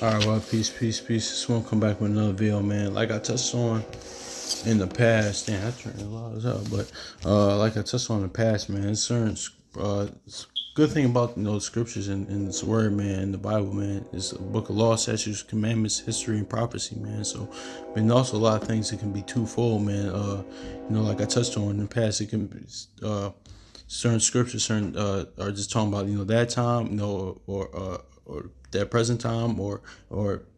All right, well, peace, peace, peace. Just want to come back with another video, man. Like I touched on in the past, damn, I turned a lot as hell, but like I touched on in the past, man, it's certain good thing about the scriptures and this word, man, in the Bible, man, is a book of law, statutes, commandments, history, and prophecy, man. So, but also a lot of things that can be twofold, man. Like I touched on in the past, it can be certain scriptures, are just talking about that time, or that present time, or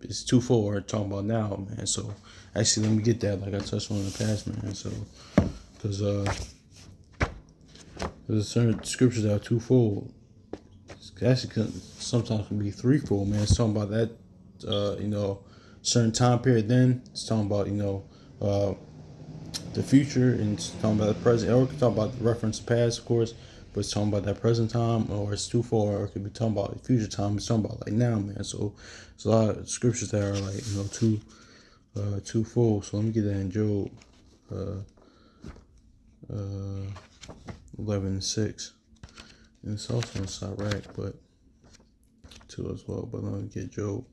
it's twofold, or talking about now, man. So actually, let me get that, like I touched on in the past, man. So because there's certain scriptures that are twofold. Actually, sometimes can be threefold, man. It's talking about that, certain time period. Then it's talking about the future, and it's talking about the present, or it could talk about the reference past, of course, but it's talking about that present time, or it's twofold, or it could be talking about the future time. It's talking about like now, man. So there's a lot of scriptures that are like twofold. So let me get that in Job 11:6, and it's also in Sirach, but two as well. But let me get Job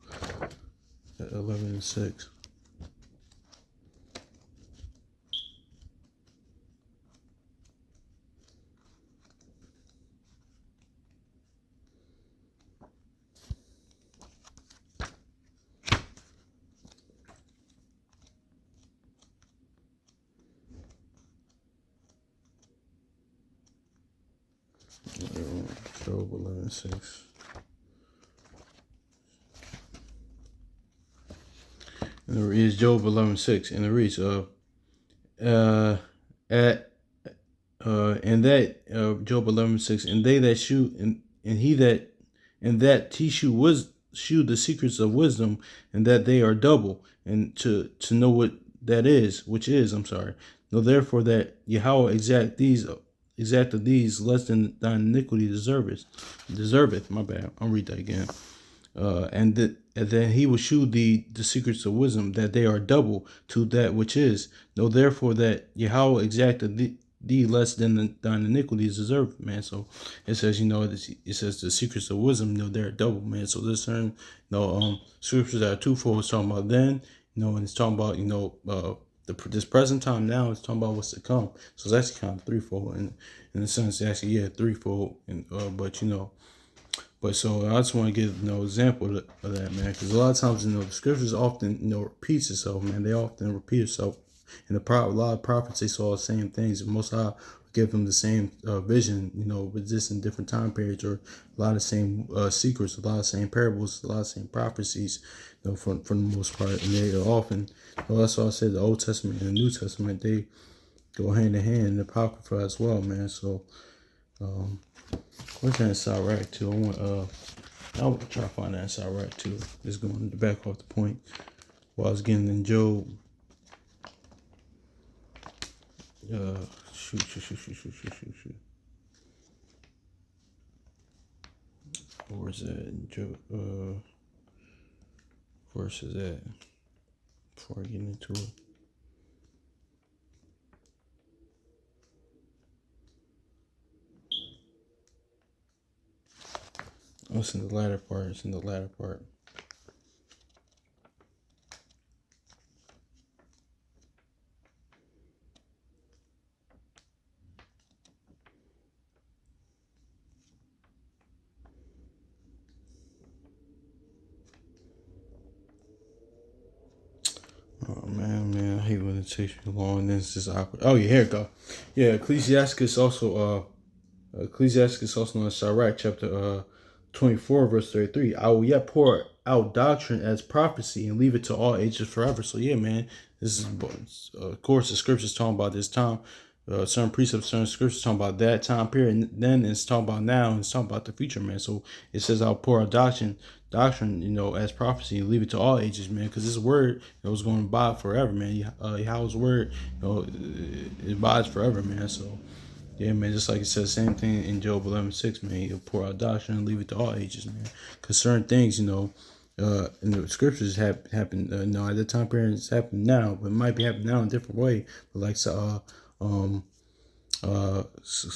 11:6. Job 11:6. And it reads Job 11:6, and it reads at and that Job 11:6, and they that shew and he that and that he shew the secrets of wisdom, and that they are double, and to know what that is, which is, I'm sorry. Know therefore that Yahweh exacted these less than thine iniquity deserveth. My bad. I'll read that again. And then he will shew thee the secrets of wisdom, that they are double to that which is. Know therefore that Yahweh exacted thee less than thine iniquities deserve, man. So it says, it says the secrets of wisdom, they're double, man. So there's certain, scriptures that are twofold. It's talking about then, and it's talking about, this present time now. It's talking about what's to come. So it's actually kind of threefold, and in a sense, actually, yeah, threefold. And but so I just want to give example of that, man, because a lot of times the scriptures often repeats itself, man. They often repeat itself. And a lot of prophets, they saw the same things. And Most High give them the same vision, but just in different time periods, or a lot of the same secrets, a lot of the same parables, a lot of the same prophecies, for the most part. And they are often, that's why I said the Old Testament and the New Testament, they go hand in hand in the Apocrypha as well, man. So where's that in Sirach too? I will try to find that in Sirach too. Just going back off the point while I was getting in Job. Shoot. Where's that? Job, verse is that? Before I get into it. Oh, it's in the latter part. It's in the latter part. Oh man, I hate when it takes me long. And then it's just awkward. Oh yeah, here it go. Yeah, Ecclesiastes also in Sirach chapter 24 verse 33. I will yet pour out doctrine as prophecy and leave it to all ages forever. So yeah, man, this is of course the scriptures talking about this time. Certain precepts, certain scriptures talking about that time period, and then it's talking about now, and it's talking about the future, man. So it says, "I'll pour out doctrine, as prophecy, and leave it to all ages, man." Because this word, is going to abide forever, man. Yahweh's word, it abides forever, man. So yeah, man, just like it says, same thing in Job 11:6, man. He'll pour out doctrine and leave it to all ages, man. Because certain things, in the scriptures happen, at that time period, it's happening now, but it might be happening now in a different way. But like,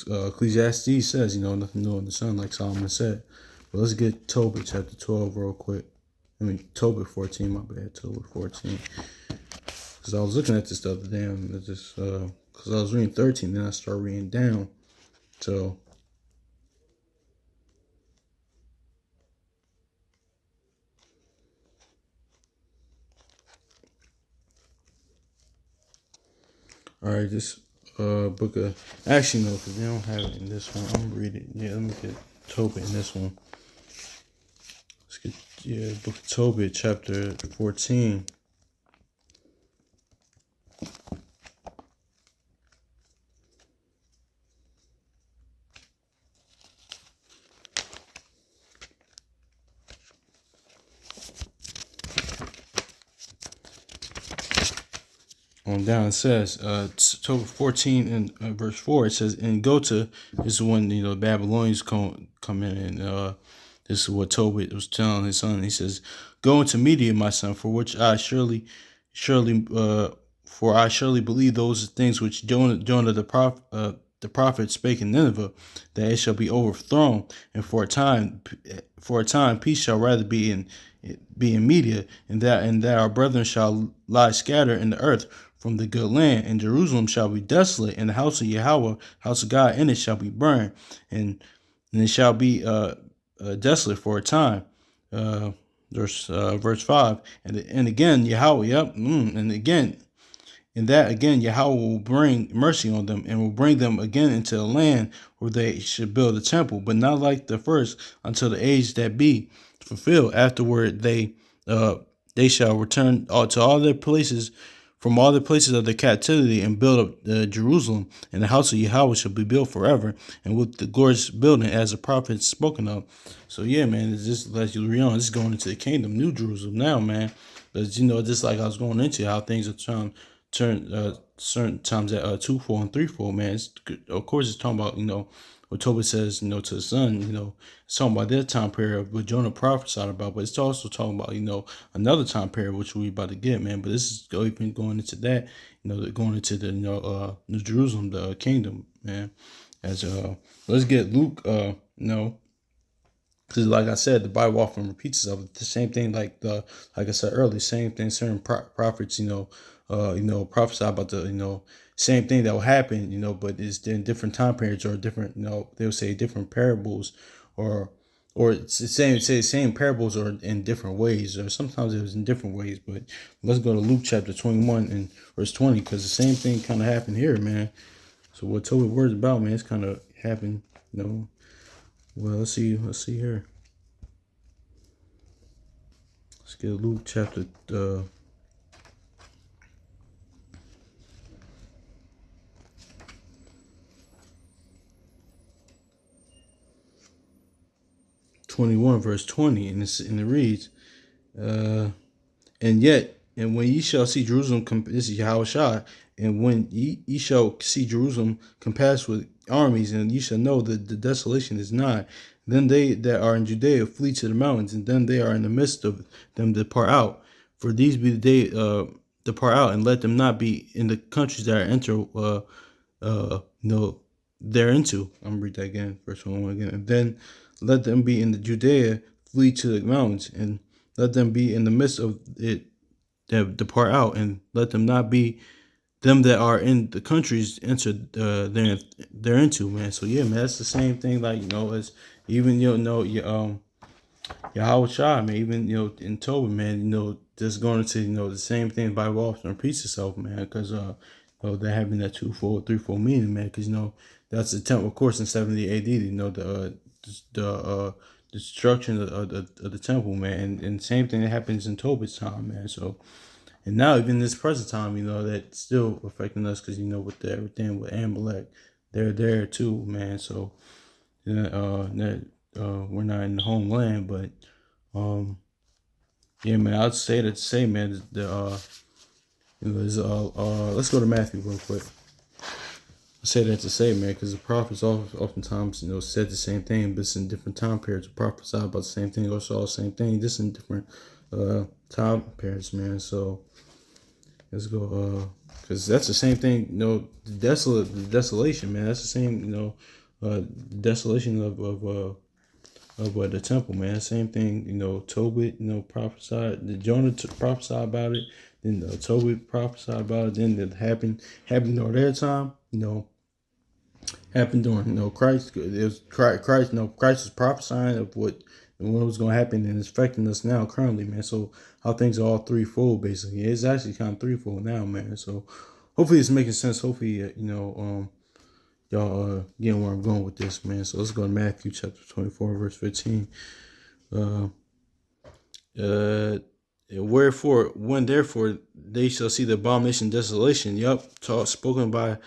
Ecclesiastes says, nothing new in the sun, like Solomon said. But let's get Tobit chapter 12 real quick. Tobit 14, my bad, Tobit 14. Because I was looking at this the other day, and it just, because I was reading 13, then I started reading down. So, all right, this book of, actually, no, because they don't have it in this one. I'm going to read it. Yeah, let me get Tobit in this one. Let's get, yeah, book of Tobit, chapter 14. On down, it says, Tobit 14 and verse 4, it says, and go to, this is when, the Babylonians come in, and this is what Tobit was telling his son. He says, go into Media, my son, for which I surely, for I surely believe those things which Jonah the prophet spake in Nineveh, that it shall be overthrown, and for a time peace shall rather be in Media, and that our brethren shall lie scattered in the earth from the good land, and Jerusalem shall be desolate, and the house of Yahweh, house of God in it shall be burned, and it shall be desolate for a time. Verse 5, and again Yahweh, and again, and that again Yahweh will bring mercy on them, and will bring them again into a land where they should build a temple, but not like the first, until the age that be fulfilled. Afterward they shall return to all their places, from all the places of their captivity, and build up Jerusalem, and the house of Yahweh shall be built forever, and with the glorious building as the prophets spoken of. So yeah, man, it's just as you read on, it's going into the kingdom, New Jerusalem now, man. Because just like I was going into how things are trying turn certain times at twofold and threefold, man. Of course, it's talking about what Tobit says, to the son, it's talking about that time period what Jonah prophesied about, but it's also talking about, another time period which we about to get, man. But this is even going into that, going into the New Jerusalem, the kingdom, man. As let's get Luke, because like I said, the Bible often repeats itself. The same thing, like I said earlier, same thing. Certain prophets, prophesy about the same thing that will happen, but it's in different time periods or different, they would say different parables, or it's the same parables or in different ways, or sometimes it was in different ways. But let's go to Luke chapter 21 and verse 20, because the same thing kind of happened here, man. So what Tobit words about, man, it's kind of happened, Well, let's see here. Let's get Luke chapter 21 verse 20, and it reads, and when ye shall see Jerusalem, this is Yahushua, and when ye shall see Jerusalem compassed with armies, and ye shall know that the desolation is nigh, then they that are in Judea flee to the mountains, and then they are in the midst of them depart out. For these be the day depart out, and let them not be in the countries that are enter thereinto. I'm gonna read that again, verse 1 again. And then let them be in the Judea flee to the mountains, and let them be in the midst of it that depart out, and let them not be them that are in the countries enter thereinto, man. So yeah, man, that's the same thing, like as even Yahweh Shah, man, even in Tobit, man, just going into the same thing the Bible often repeats itself, man, because they're having that twofold, threefold meaning, man, because that's the temple, of course, in 70 AD, the destruction of the temple, man, and same thing that happens in Tobit's time, man. So, and now even this present time, that's still affecting us, because with everything with Amalek, they're there too, man. So, we're not in the homeland, but yeah, man, I'd say that to say, man, let's go to Matthew real quick. I say that to say, man, because the prophets oftentimes, said the same thing, but it's in different time periods. The prophets about the same thing, or saw the same thing, just in different time periods, man. So let's go, because that's the same thing, the desolation, man. That's the same, desolation of But the temple, man, same thing. Tobit, prophesied. The Jonah prophesied about it. Then Tobit prophesied about it. Then it happened during their time. Happened during Christ. It was Christ. Christ is prophesying of what was going to happen, and it's affecting us now currently, man. So how things are all threefold, basically. It's actually kind of threefold now, man. So hopefully it's making sense. Hopefully, y'all getting where I'm going with this, man. So let's go to Matthew chapter 24, verse 15. Uh, Wherefore, when therefore they shall see the abomination desolation, spoken by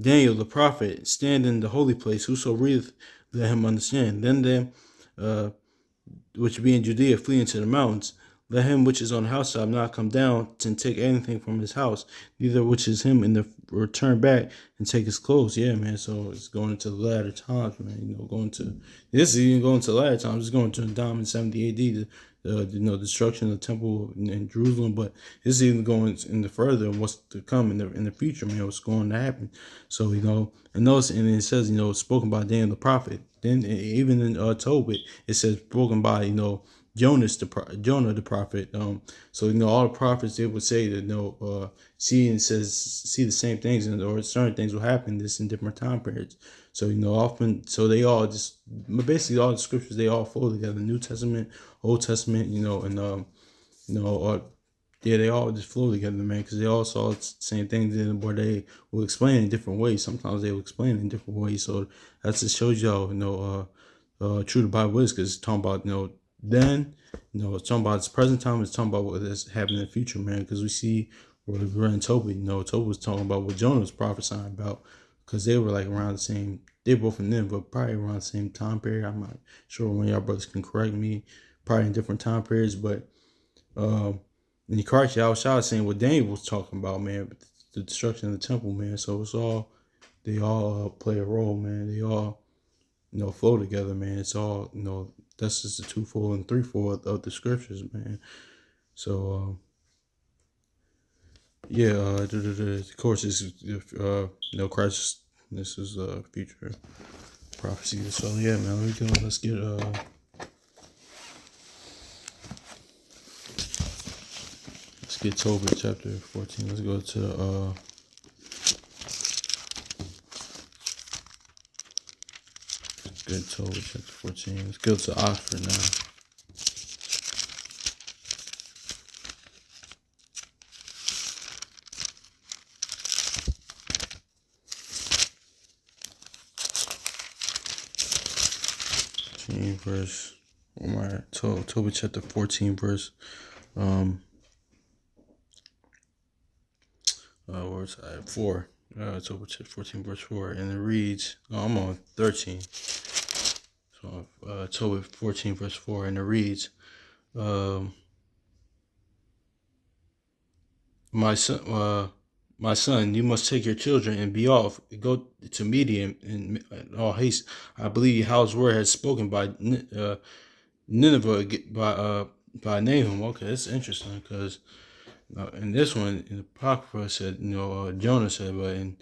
Daniel the prophet, stand in the holy place, whoso readeth, let him understand. Then them which be in Judea flee into the mountains. Let him which is on the housetop not come down and take anything from his house, neither which is him in the return back and take his clothes. Yeah, man. So it's going into the latter times, man. This is even going to the latter times. It's going to Dom in 70 AD, the destruction of the temple in Jerusalem. But this is even going into further and what's to come in the future, man. What's going to happen? So and it says spoken by Daniel the prophet. Then even in Tobit, it says spoken by Jonah the prophet. So all the prophets, they would say that see the same things, or certain things will happen this in different time periods. So often, so they all just basically all the scriptures, they all flow together. New Testament, Old Testament, and yeah, they all just flow together, man, because they all saw the same things, but they will explain in different ways. Sometimes they will explain in different ways. So that just shows y'all, true the Bible is, because it's talking about, then, it's talking about its present time, it's talking about what is happening in the future, man, because we see where we're in Tobit, Tobit was talking about what Jonah was prophesying about, because they were like around the same, they both in them, but probably around the same time period. I'm not sure when y'all brothers can correct me, probably in different time periods, but, and Christ, y'all was saying what Daniel was talking about, man, the destruction of the temple, man. So they all play a role, man. They all, flow together, man. It's all, that's just the twofold and threefold of the scriptures, man. So, yeah, of course, Christ, this is future prophecy. So, yeah, man, let's get, Tobit chapter 14. Let's go to Tobit chapter 14. Let's go to Oxford now. Verse, Tobit chapter 14, verse, where's I 4? Tobit chapter 14, verse 4, and it reads, I'm on 13. So, Tobit 14, verse 4, and it reads, my son, you must take your children and be off. Go to Medium in all haste. I believe How's word has spoken by Nineveh by Nahum. Okay, that's interesting, because in this one, in the Apocrypha said, Jonah said, but in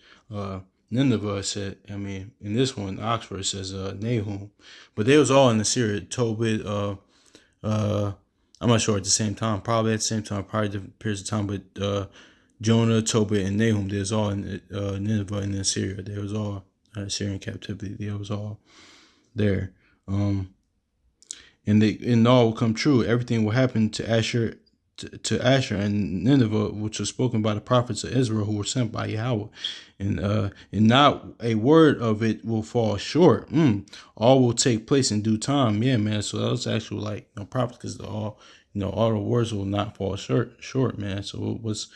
Nineveh said, in this one, Oxford says Nahum. But they was all in the Syria, Tobit, I'm not sure at the same time, probably at the same time, probably different periods of time, but Jonah, Tobit, and Nahum, they was all in Nineveh and in Syria. They was all Syrian captivity. They was all there. And all will come true. Everything will happen to Asher, Asher and Nineveh, which was spoken by the prophets of Israel who were sent by Yahweh, and not a word of it will fall short. All will take place in due time. Yeah, man. So that was actually like prophets, because all the words will not fall short, man. So what's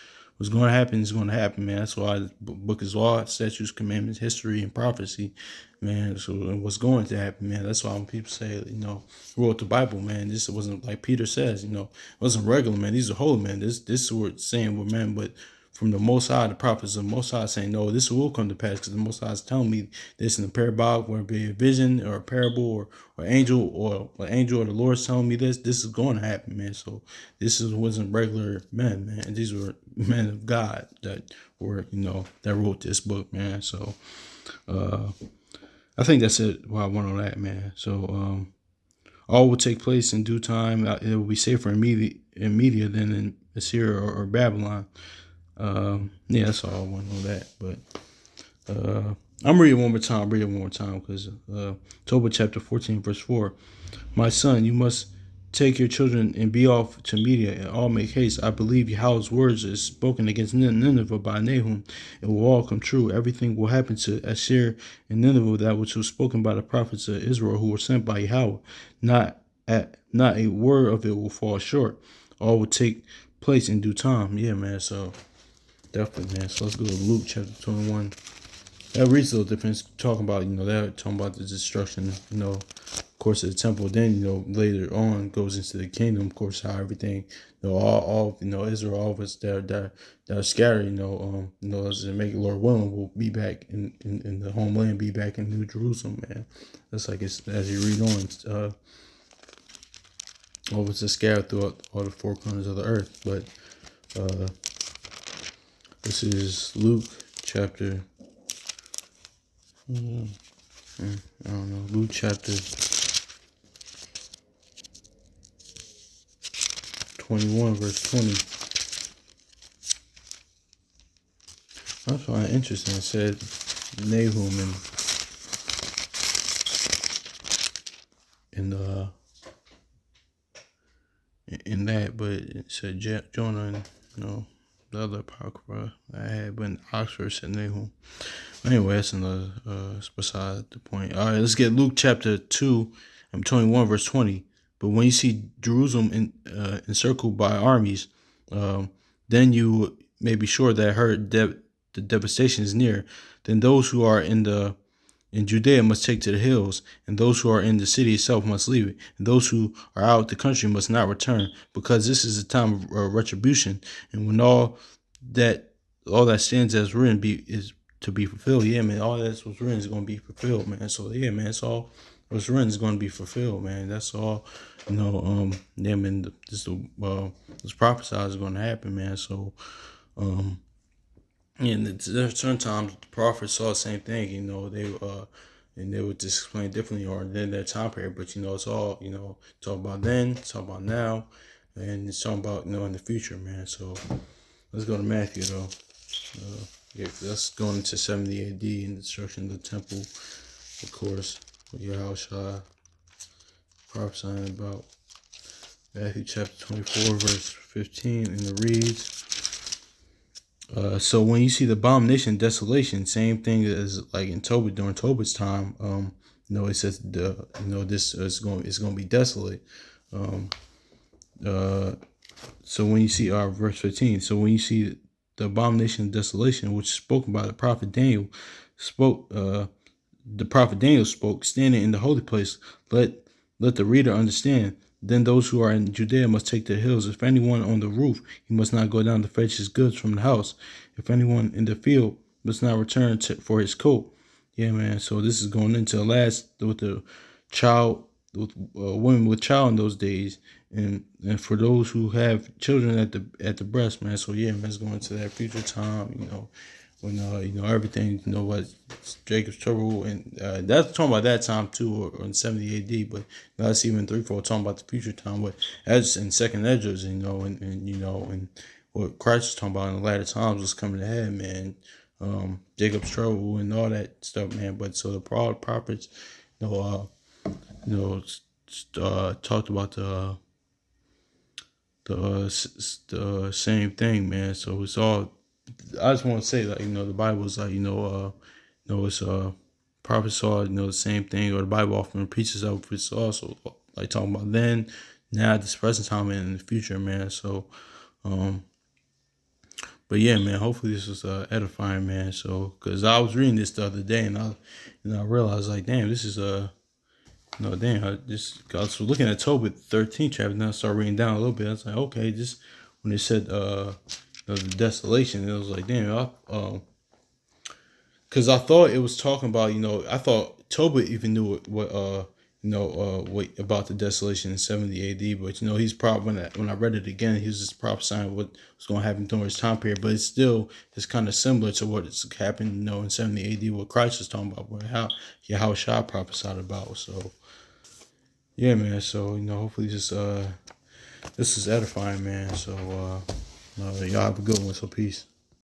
going to happen is going to happen, man. That's why the book is law, statutes, commandments, history, and prophecy, man. So what's going to happen, man. That's why when people say, who wrote the Bible, man, this wasn't like Peter says, it wasn't regular, man. These are holy, man. This is what it's saying, with man, but from the Most High, the prophets of the Most High saying, no, this will come to pass, because the Most High is telling me this in a parabolic, whether it be a vision or a parable or angel, or an angel or the Lord's telling me this is going to happen, man. So this wasn't regular men, man. These were men of God that were, that wrote this book, man. So I think that's it. What I want on that, man. So All will take place in due time. It will be safer in media than in Assyria or Babylon. Yeah, that's all I want to know that. But I'm reading one more time. Read it one more time because Tobit chapter 14 verse 4. My son, you must take your children and be off to Media, and all make haste. I believe Yahweh's words is spoken against Nineveh by Nahum. It will all come true. Everything will happen to Assyria and Nineveh that which was spoken by the prophets of Israel who were sent by Yahweh. Not a word of it will fall short. All will take place in due time. Yeah, man. So definitely, man. So let's go to Luke chapter 21. That reads a little different. It's talking about, they're talking about the destruction, of course, of the temple. Then, later on goes into the kingdom, of course, how everything, all Israel, all of us that are scattered, as they make it, Lord willing, will be back in the homeland, be back in New Jerusalem, man. That's like it's, as you read on, all of us are scattered throughout all the four corners of the earth. But this is Luke chapter. I don't know. Luke chapter 21, verse 20. I find it interesting. It said Nahum in that, but it said Jonah and the other apocrypha I had, but in Oxford said Nahum. Anyway, that's another beside the point. All right, let's get Luke chapter 2 and 21, verse 20. But when you see Jerusalem encircled by armies, then you may be sure that the devastation is near. Then those who are in Judea must take to the hills, and those who are in the city itself must leave it, and those who are out the country must not return, because this is a time of retribution, and when all that stands as written is to be fulfilled. Yeah, man, all that's what's written is going to be fulfilled, man. So yeah, man, it's all what's written is going to be fulfilled, man. That's all, yeah, man. This prophesied is going to happen, man. So, and there's certain times the prophets saw the same thing, and they would just explain differently or in their time period. But it's all talk about then, talk about now, and it's talking about in the future, man. So let's go to Matthew though. Yeah, that's going into 70 AD and the destruction of the temple, of course, with Yahushua prophesying about Matthew chapter 24, verse 15, and it reads, so when you see the abomination, desolation, same thing as like in Tobit during Tobit's time, it says this is going to be desolate. So when you see verse 15, so when you see the abomination of desolation, which is spoken by the prophet Daniel, the prophet Daniel spoke, standing in the holy place. Let the reader understand. Then those who are in Judea must take the hills. If anyone on the roof, he must not go down to fetch his goods from the house. If anyone in the field must not return for his coat. Yeah, man. So this is going into the last with the child, with women with child in those days, and for those who have children at the breast, man. So yeah, man, it's going to that future time, when everything, what Jacob's trouble, and that's talking about that time too, or in 70 AD. But that's even 3-4 talking about the future time. But as in Second Esdras, and what Christ was talking about in the latter times was coming ahead, man. Jacob's trouble and all that stuff, man. But so the prophets, talked about the same thing, man. So it's all. I just want to say that the Bible is like it's prophets saw the same thing, or the Bible often repeats itself. It's also like talking about then, now, this present time, and in the future, man. So, but yeah, man. Hopefully this was edifying, man. So, cause I was reading this the other day, and I realized like, damn, this is damn, I was looking at Tobit 13 chapter, and I started reading down a little bit. I was like, okay, just when it said the desolation, it was like, damn, because I thought it was talking about, I thought Tobit even knew what about the desolation in 70 AD, but he's probably when I read it again, he was just prophesying what was going to happen during his time period, but it's still just kind of similar to what it's happened, in 70 AD, what Christ was talking about, how Shah prophesied about. So yeah, man. So hopefully this is edifying, man. So y'all have a good one. So peace.